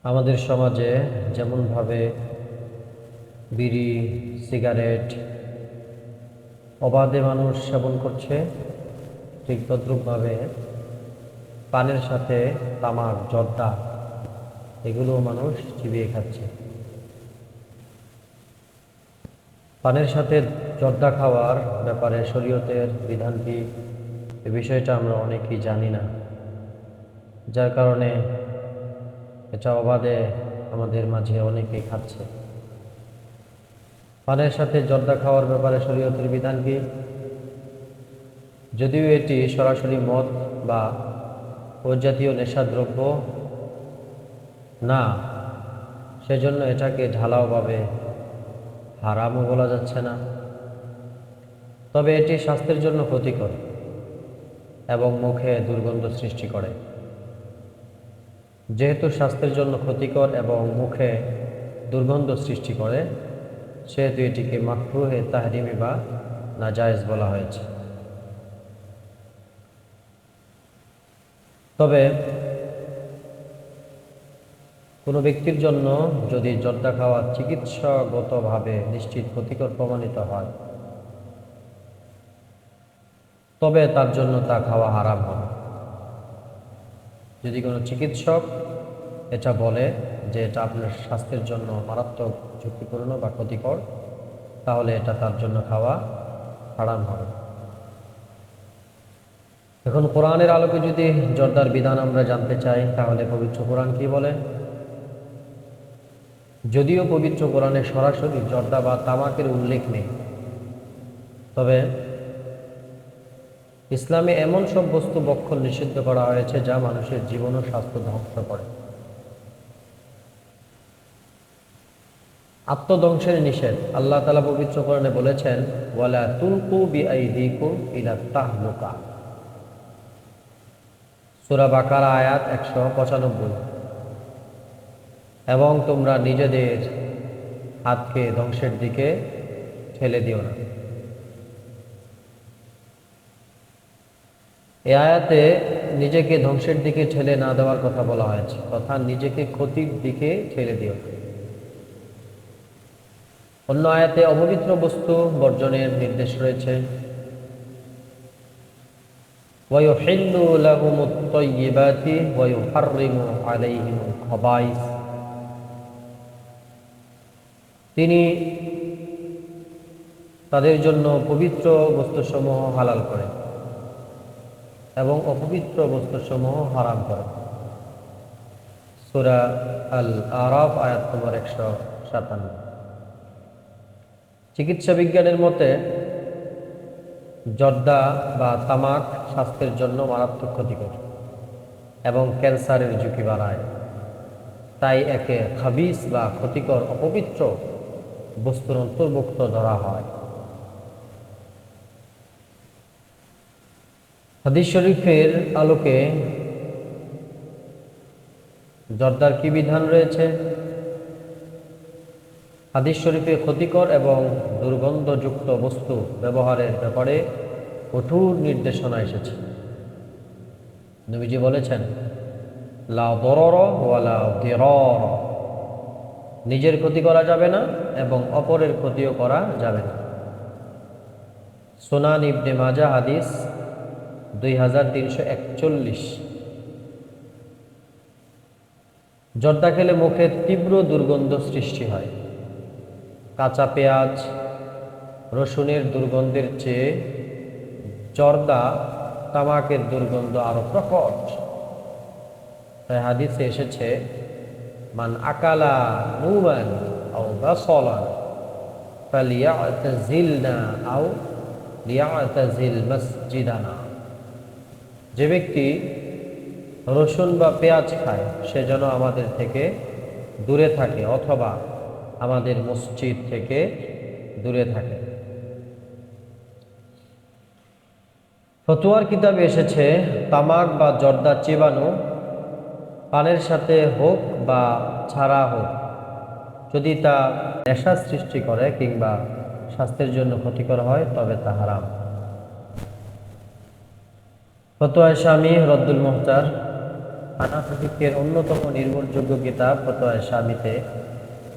আমাদের সমাজে যেমনভাবে বিড়ি, সিগারেট অবাধে মানুষ সেবন করছে, ঠিক তদ্রূপভাবে পানের সাথে তামাক, জর্দা এগুলো মানুষ চিবিয়ে খাচ্ছে। পানের সাথে জর্দা খাওয়ার ব্যাপারে শরীয়তের বিধান কি, এ বিষয়টা আমরা অনেকেই জানি না, যার কারণে এটা অবাধে আমাদের মাঝে অনেকেই খাচ্ছে। পানের সাথে জর্দা খাওয়ার ব্যাপারে শরীয়তের বিধান কি? যদিও এটি সরাসরি মদ বা ওই জাতীয় নেশাদ্রব্য না, সেজন্য এটাকে ঢালাওভাবে হারামও বলা যাচ্ছে না। তবে এটি স্বাস্থ্যের জন্য ক্ষতিকর এবং মুখে দুর্গন্ধ সৃষ্টি করে। যেহেতু স্বাস্থ্যের জন্য ক্ষতিকর এবং মুখে দুর্গন্ধ সৃষ্টি করে, সেহেতু এটিকে মাকরুহে তাহরিমি বা নাজায়েজ বলা হয়েছে। তবে কোনো ব্যক্তির জন্য যদি জর্দা খাওয়া চিকিৎসাগতভাবে নিশ্চিত ক্ষতিকর প্রমাণিত হয়, তবে তার জন্য তা খাওয়া হারাম হবে। যদি কোনো চিকিৎসক এটা বলে যে এটা আপনার স্বাস্থ্যের জন্য মারাত্মক ঝুঁকিপূর্ণ বা ক্ষতিকর, তাহলে এটা তার জন্য খাওয়া হারাম হবে। এখন কোরআনের আলোকে যদি জর্দার বিধান আমরা জানতে চাই, তাহলে পবিত্র কোরআন কি বলে? যদিও পবিত্র কোরআনে সরাসরি জর্দা বা তামাকের উল্লেখ নেই, তবে ইসলামে এমন সব বস্তু বক্ষণ নিষিদ্ধ করা হয়েছে যা মানুষের জীবন ও স্বাস্থ্য ধ্বংস করে। আত্মধ্বংসের নিষেধ আল্লাহ তাআলা পবিত্র কোরআনে বলেছেন, ওয়ালা তুলকু বিআইদিকুম ইলা তাহলুকা। সূরা বাকারা আয়াত 195। এবং তোমরা নিজেদের হাতকে ধ্বংসের দিকে ঠেলে দিও না। এই আয়াতে নিজেকে ধ্বংসের দিকে ঠেলে না দেওয়ার কথা বলা হয়েছে, তথা নিজেকে ক্ষতির দিকে ঠেলে দিও না। অন্য আয়াতে অপবিত্র বস্তু বর্জনের নির্দেশ রয়েছে। ওয়ায়ুহিল্লু লাহুমুত তাইয়্যিবাতি ওয়া ইউহাররিমু আলাইহিমুল খাবাইস। তিনি তাদের জন্য পবিত্র বস্তুসমূহ হালাল করেন এবং অপবিত্র বস্তুসমূহ হারাম করেন। সূরা আল আরাফ আয়াত নম্বর 157। চিকিৎসা বিজ্ঞানের মতে জর্দা বা তামাক স্বাস্থ্যের জন্য মারাত্মক ক্ষতিকর এবং ক্যান্সারের ঝুঁকি বাড়ায়। তাই একে খাবিস বা ক্ষতিকর অপবিত্র বস্তুর অন্তর্ভুক্ত ধরা হয়। হাদিস শরীফের আলোকে জর্দার কি বিধান রয়েছে? হাদিস শরীফে ক্ষতিকর এবং দুর্গন্ধযুক্ত বস্তু ব্যবহারের ব্যাপারে কঠোর নির্দেশনা এসেছে। নবীজি বলেছেন, লা দরর ওয়ালা দিরর। নিজের ক্ষতি করা যাবে না এবং অপরের ক্ষতিও করা যাবে না। সুনান ইবনে মাজাহ হাদিস 2341। জর্দা খেলে মুখে তীব্র দুর্গন্ধ সৃষ্টি হয়। কাঁচা পেঁয়াজ, রসুনের দুর্গন্ধের চেয়ে জর্দা তামাকের দুর্গন্ধ আরো প্রকট। তাই হাদিসে এসেছে, মান আকালা নুমান আও বাসলান ফালিয়াতাজিলনা আও লিয়াতাজিল মসজিদানা। যে ব্যক্তি রসুন বা পেঁয়াজ খায়, সে যেন আমাদের থেকে দূরে থাকে অথবা আমাদের মসজিদ থেকে দূরে থাকে। ফতোয়ার কিতাবে এসেছে, তামাক বা জর্দা চিবানো পানের সাথে হোক বা ছাড়া হোক, যদি তা নেশা সৃষ্টি করে কিংবা স্বাস্থ্যের জন্য ক্ষতিকর হয়, তবে তা হারাম। ফতোয়া শামী রদ্দুল মুহতার হানাফি ফিকহের অন্যতম নির্ভরযোগ্য কিতাব ফতোয়া শামিতে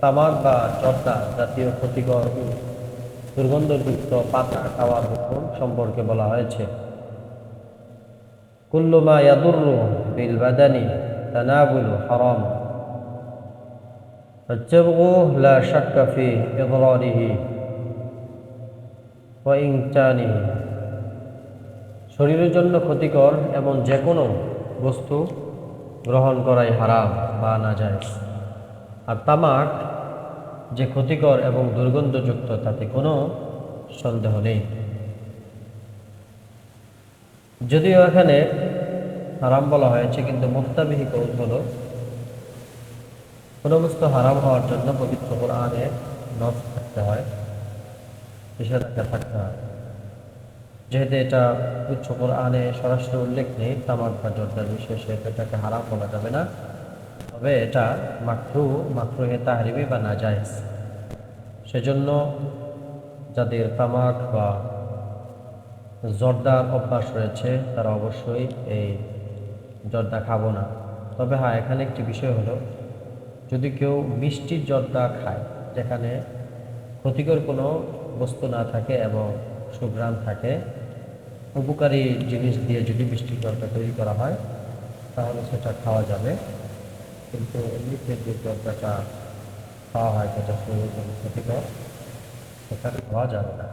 তামাক বা জর্দা জাতীয় ক্ষতিকর ও দুর্গন্ধযুক্ত পাতা খাওয়ার হুকুম সম্পর্কে বলা হয়েছে। কুল্লু মা ইয়াদুররু বিল বাদানি তানাবুলু হারাম ফাজ্জাবগু লা শাক্কা ফি ইদরারিহি ওয়া ইনতানিহি। শরীরের জন্য ক্ষতিকর এমন যে কোনো বস্তু গ্রহণ করাই হারাম বা নাজায়েজ। আর তামাক যে ক্ষতিকর এবং দুর্গন্ধযুক্ত তাতে কোনো সন্দেহ নেই। যদিও এখানে হারাম বলা হয়েছে, কিন্তু মুফতাবিহি কৌল হলো কোনো বস্তু হারাম হওয়ার জন্য পবিত্র কোরআনে নস থাকতে হয়, নিষেধাজ্ঞা থাকতে হয়। যেহেতু এটা উচ্চ কোরআনে সরাসরি উল্লেখ নেই তামাক বা জর্দার বিষয়ে, সেহেতু এটাকে হারাম বলা যাবে না, তবে এটা মাকরুহে তাহরিমি বা নাজায়েজ। সেজন্য যাদের তামাক বা জর্দার অভ্যাস রয়েছে তারা অবশ্যই এই জর্দা খাবো না। তবে হ্যাঁ, এখানে একটি বিষয় হলো, যদি কেউ মিষ্টির জর্দা খায় যেখানে ক্ষতিকর কোনো বস্তু না থাকে এবং সুঘ্রাণ থাকে, উপকারী জিনিস দিয়ে যদি মিষ্টির জর্দা তৈরি করা হয় তাহলে সেটা খাওয়া যাবে। কিন্তু এমনিতে যে জর্দাটা খাওয়া হয় যেটা শরীরের জন্য ক্ষতিকর, সেটা খাওয়া যাবে না।